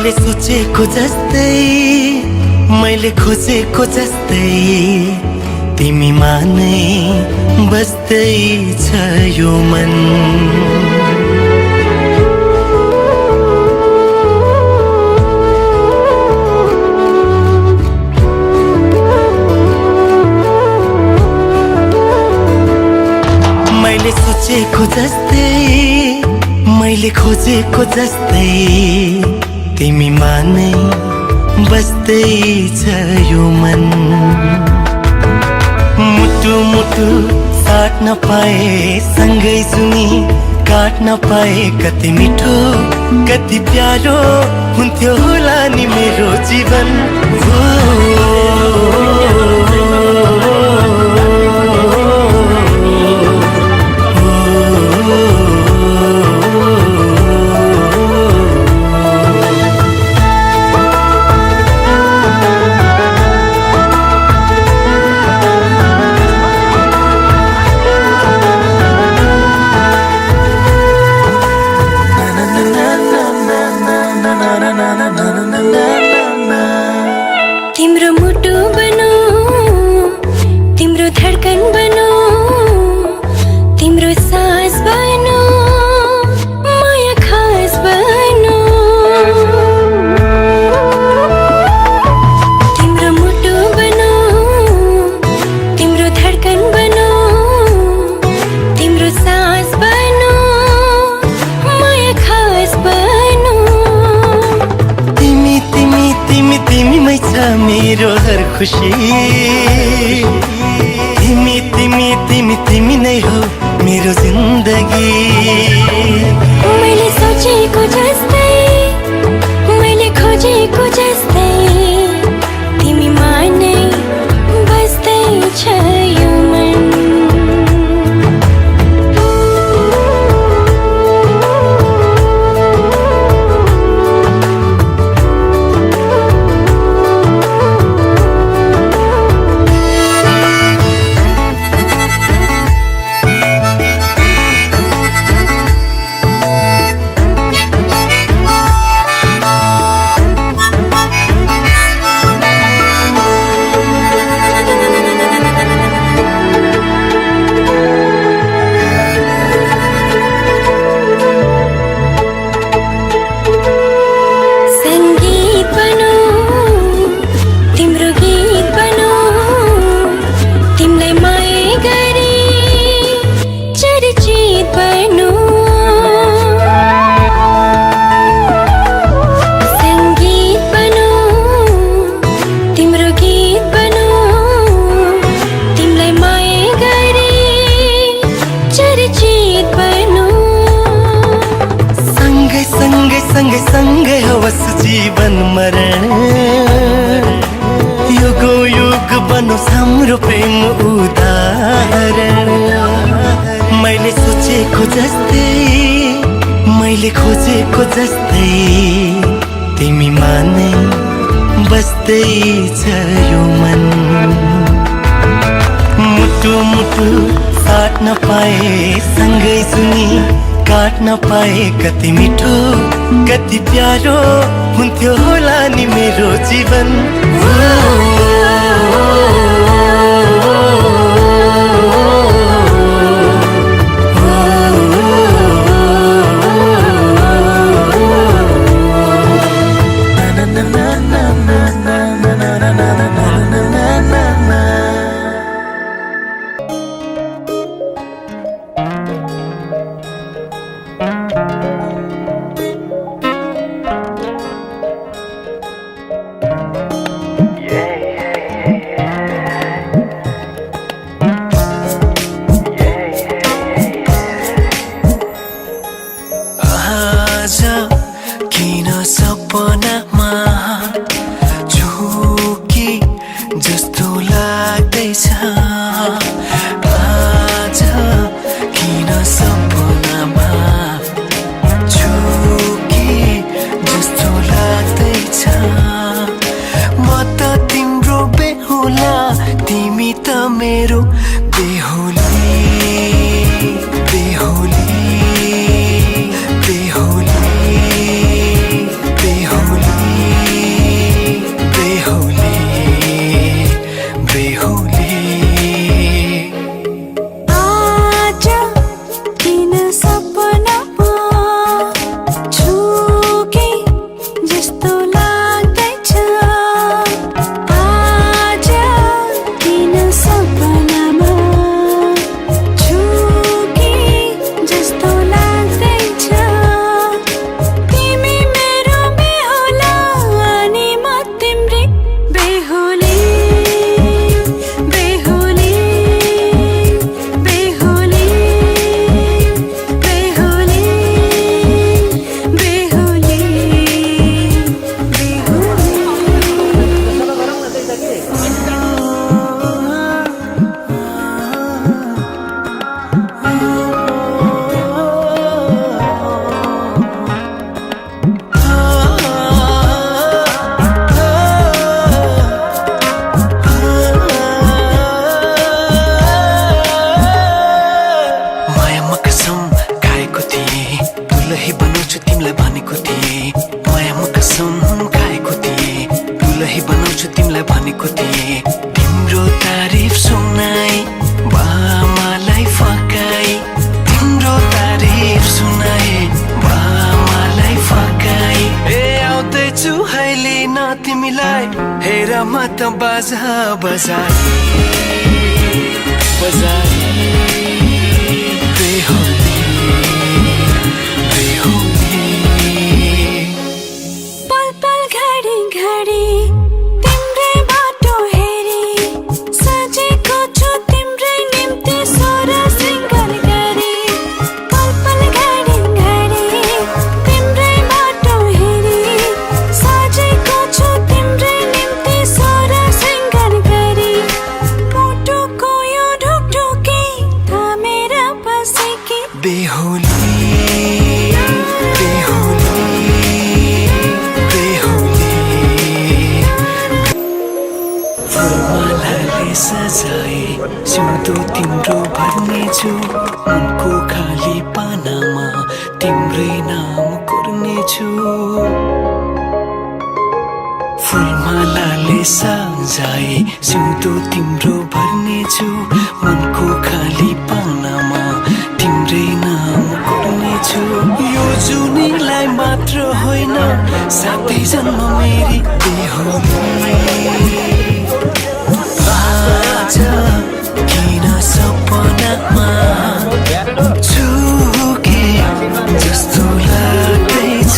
मैले सोचेको जस्तै मैले खोजेको जस्तै तिमीमा नै बस्दै छ यो मन। मैले सोचेको जस्तै मैले खोजेको जस्तै तिमीमा नै बस्दै छ यो मन। मुटु मुटु साट्न पाए सँगै सुनी काट्न पाए कति मिठो कति प्यारो हुन्थ्यो होला नि मेरो जीवन। तिम्रो मुटु बनो तिम्रो धडकन बनो तिम्रो सास बनो माया खास बनो। तिम्रो मुटु बनो तिम्रो धडकन बनो तिम्रो सास बनो माया खास बनो। तिमी तिमी तिमी तिमीमै छ मेरो हर खुसी। तिमी तिमी तिमी तिमी नै हो मेरो जिन्दगी। मैले सोचेको जस्तै मैले खोजेको जस्तै तिमीमा नै बस्दै छ यो मन। सँगै सँगै होस् जीवन मरण युगो युग बनोस् हाम्रो प्रेम उदाहरण। मैले सोचेको जस्तै मैले खोजेको जस्तै तिमीमा नै बस्दै छ यो मन। मुटु मुटु साट्न पाए सँगै सुनी काट्न पाए कति मिठो कति प्यारो हुन्थ्यो होला नि मेरो जीवन। सपनामा झुकी जस्तो लाग्दैछ आज किन सपनामा झुकी जस्तो लाग्दैछ। म त तिम्रो बेहुला तिमी त मेरो बेहुली बेहुली बेहुली बेहुली। दुलही बनाउँछु तिमीलाई भनेको थिएँ मायामा कसम खाएको थिएँ दुलही बनाउँछु तिमीलाई भनेको थिएँ तिम्रो तारिफ सुनाई बामालाई फकाई तिम्रो तारिफ सुनाई बामालाई फकाई ए आउँदैछु अहिले न तिमीलाई हेर म त बाजा बजाई बजाई बेहुली बेहुली पल पल घडी घडी तिम्रै बाटो हेरी सजेको छु तिम्रै निम्ति स्वर सिंगार गरी पल पल घडी घडी तिम्रै बाटो हेरी सजेको छु तिम्रै निम्ति स्वर सिंगार गरी मुटुको यो ढुकढुकी थामेर बसेकी बेहुली बेहुली बेहुली फुलमालाले सजाए सिउँदो तिम्रो भर्नेछु मनको खाली पानामा तिम्रै नाम कोर्नेछु फुलमालाले सजाए सिउँदो तिम्रो भर्नेछु मनको खाली पानामा तिम्रै नाम कोर्नेछु यो जुनीलाई मात्र होइन साथै जन्म मेरी बेहुली आज किन सपनामा छुके जस्तो लाग्दैछ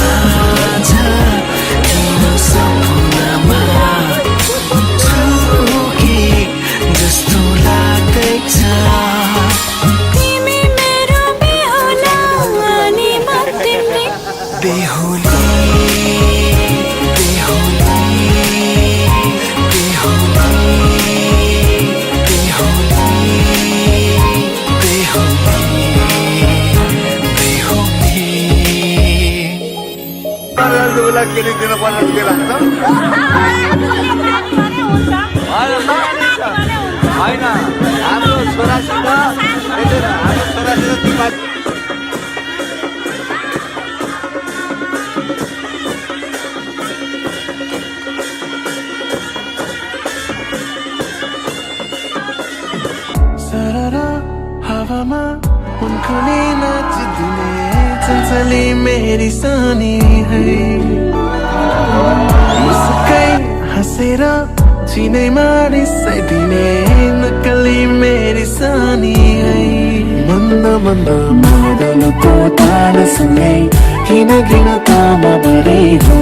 आज किन सपनामा छुके जस्तो लाग्दैछ तिमी मेरो बेहुला अनि म तिम्रै बेहुली बेहुली किनिदिनु पर्ने के लाग्छ होइन हाम्रो छोरासित हाम्रो छोरासित सररा हावामा उनकोले नाचिदिने चञ्चली मेरी सानी है मुस्कै हाँसेर चिनैमा रिसाइदिने नक्कली मेरी सानी है मन्द मन्द मादलको तालसँगै किन किन कामा भरे हो